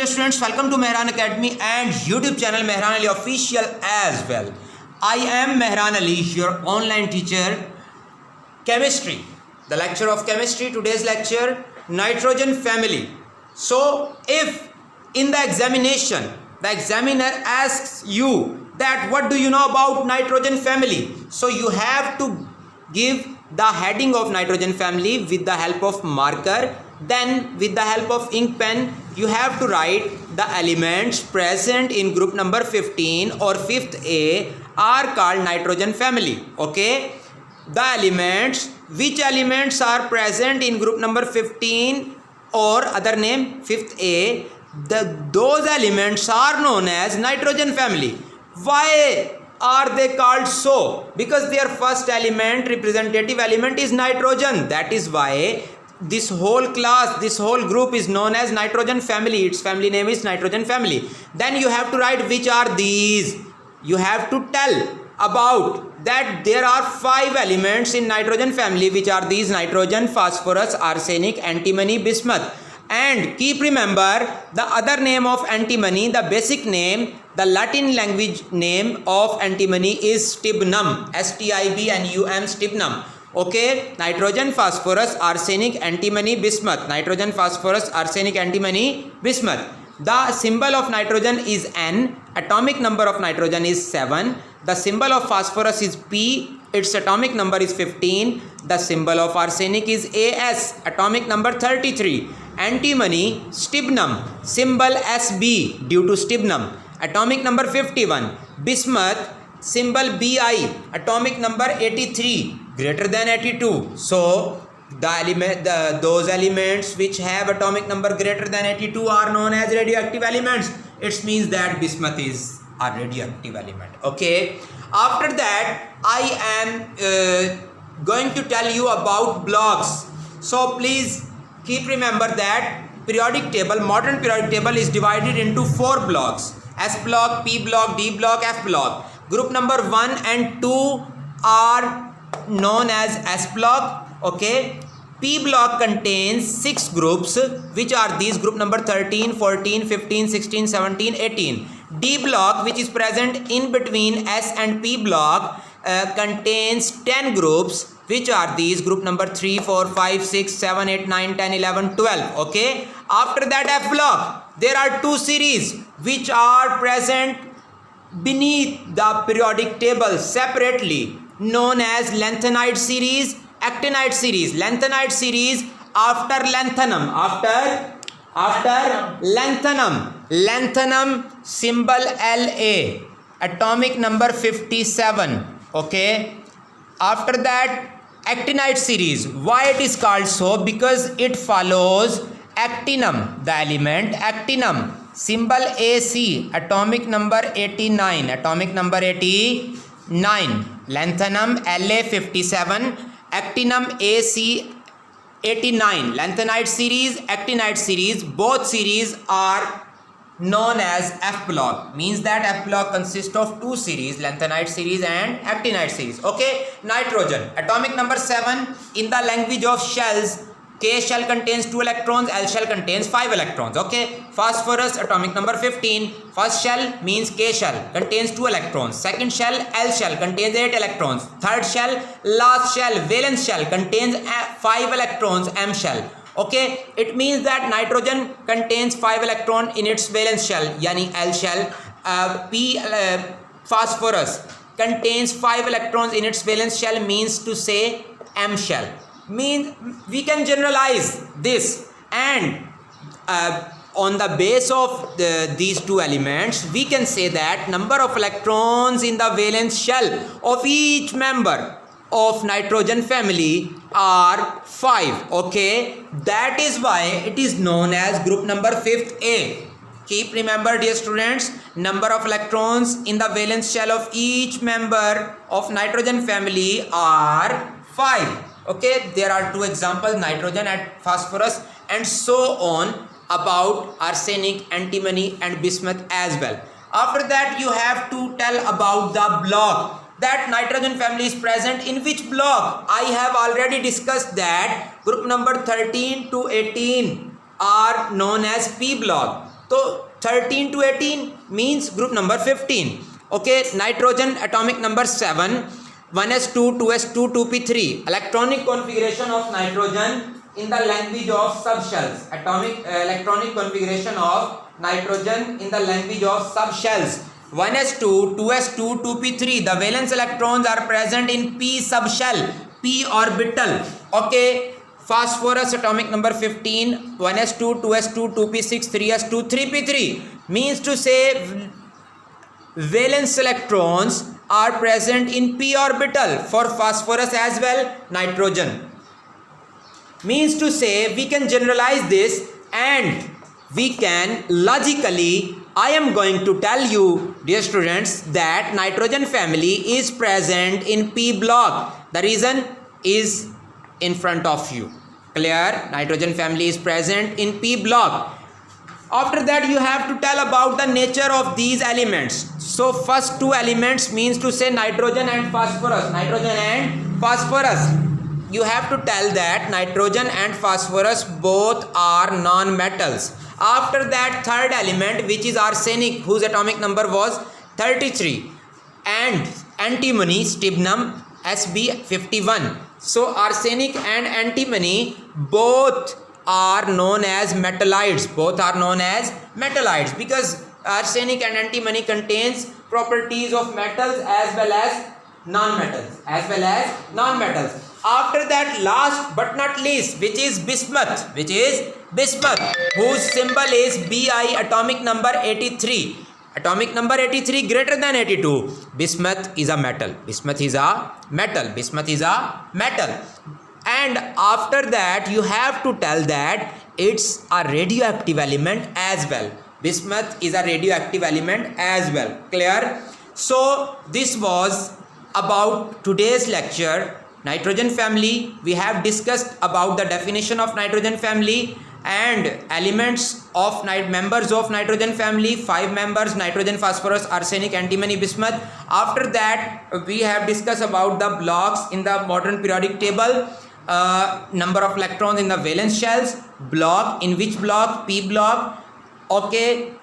students, welcome to Mehran Academy and YouTube channel Mehran Ali Official as well. I am Mehran Ali, your online teacher, chemistry. The lecture of chemistry, today's lecture, nitrogen family. So, if in the examination, the examiner asks you that what do you know about nitrogen family? So, you have to give the heading of nitrogen family with the help of marker. Then with the help of ink pen, you have to write the elements present in group number 15 or 5th A are called nitrogen family. Okay, the elements, which elements are present in group number 15 or other name 5th A, those elements are known as nitrogen family. Why are they called so? Because their first element, representative element, is nitrogen. That is why this whole class, this whole group is known as nitrogen family. Its family name is nitrogen family. Then you have to write which are these. You have to tell about that there are 5 elements in nitrogen family, which are these: nitrogen, phosphorus, arsenic, antimony, bismuth. And keep remember the other name of antimony, the basic name, the Latin language name of antimony is stibnum, S-T-I-B-N-U-M, stibnum. Okay, nitrogen, phosphorus, arsenic, antimony, bismuth. Nitrogen, phosphorus, arsenic, antimony, bismuth. The symbol of nitrogen is N. Atomic number of nitrogen is 7. The symbol of phosphorus is P. Its atomic number is 15. The symbol of arsenic is AS. Atomic number 33. Antimony, stibnum. Symbol SB due to stibnum. Atomic number 51. Bismuth, symbol Bi. Atomic number 83. Greater than 82. So those elements which have atomic number greater than 82 are known as radioactive elements. It means that bismuth is a radioactive element. Okay. After that, I am going to tell you about blocks. So please keep remember that periodic table, modern periodic table is divided into 4 blocks: S block, P block, D block, F block. Group number 1 and 2 are known as S block. Okay, P block contains 6 groups, which are these: group number 13, 14, 15, 16, 17, 18. D block, which is present in between S and P block, contains 10 groups, which are these: group number 3, 4, 5, 6, 7, 8, 9, 10, 11, 12. Okay, after that F block, there are 2 series which are present beneath the periodic table separately, known as lanthanide series, actinide series. Lanthanide series after lanthanum, after lanthanum, symbol La, atomic number 57. Okay, after that actinide series. Why it is called so? Because it follows actinum, the element actinum, symbol AC, atomic number 89. Atomic number 89. Lanthanum La 57, actinum AC 89. Lanthanide series, actinide series, both series are known as F block. Means that F block consists of 2 series: lanthanide series and actinide series. Okay, nitrogen, atomic number 7. In the language of shells, K shell contains 2 electrons, L shell contains 5 electrons. Okay, phosphorus, atomic number 15. First shell means K shell, contains 2 electrons. Second shell, L shell, contains 8 electrons. Third shell, last shell, valence shell, contains 5 electrons, M shell. Okay, it means that nitrogen contains 5 electrons in its valence shell, yani L shell. Phosphorus contains 5 electrons in its valence shell, means to say M shell. Means we can generalize this, and on the base of these 2 elements, we can say that number of electrons in the valence shell of each member of nitrogen family are 5. Okay, that is why it is known as group number 5th A. Keep remember, dear students, number of electrons in the valence shell of each member of nitrogen family are 5. Okay, there are 2 examples: nitrogen and phosphorus, and so on, about arsenic, antimony and bismuth as well. After that, you have to tell about the block, that nitrogen family is present in which block. I have already discussed that group number 13 to 18 are known as P block. तो 13 to 18 means group number 15. Okay, nitrogen atomic number 7, 1s2, 2s2, 2p3. Electronic configuration of nitrogen in the language of subshells. Atomic electronic configuration of nitrogen in the language of subshells. 1s2, 2s2, 2p3. The valence electrons are present in p subshell, p orbital. Okay, phosphorus atomic number 15, 1s2, 2s2, 2p6, 3s2, 3p3. Means to say valence electrons are present in p orbital for phosphorus as well nitrogen. Means to say we can generalize this and we can logically, I am going to tell you dear students that nitrogen family is present in p block. The reason is in front of you. Clear? Nitrogen family is present in p block. After that you have to tell about the nature of these elements. So first two elements means to say nitrogen and phosphorus. Nitrogen and phosphorus. You have to tell that nitrogen and phosphorus both are non-metals. After that third element, which is arsenic, whose atomic number was 33, and antimony, stibnum, Sb51. So arsenic and antimony both are known as metallides. Both are known as metallides because arsenic and antimony contains properties of metals as well as non-metals. After that, last but not least, which is bismuth, whose symbol is Bi, atomic number 83. Atomic number 83 greater than 82. Bismuth is a metal. And after that, you have to tell that it's a radioactive element as well. Bismuth is a radioactive element as well. Clear? So this was about today's lecture. Nitrogen family, we have discussed about the definition of nitrogen family and elements of members of nitrogen family, 5 members: nitrogen, phosphorus, arsenic, antimony, bismuth. After that we have discussed about the blocks in the modern periodic table, number of electrons in the valence shells, block, in which block, p block. Okay,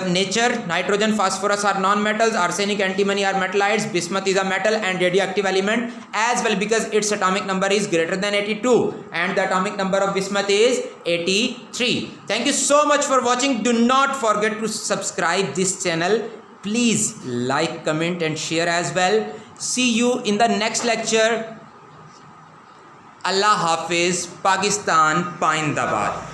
nature, nitrogen, phosphorus are non-metals, arsenic, antimony are metallides, bismuth is a metal and radioactive element as well because its atomic number is greater than 82 and the atomic number of bismuth is 83. Thank you so much for watching. Do not forget to subscribe this channel. Please like, comment and share as well. See you in the next lecture. Allah Hafiz, Pakistan, Paindabad.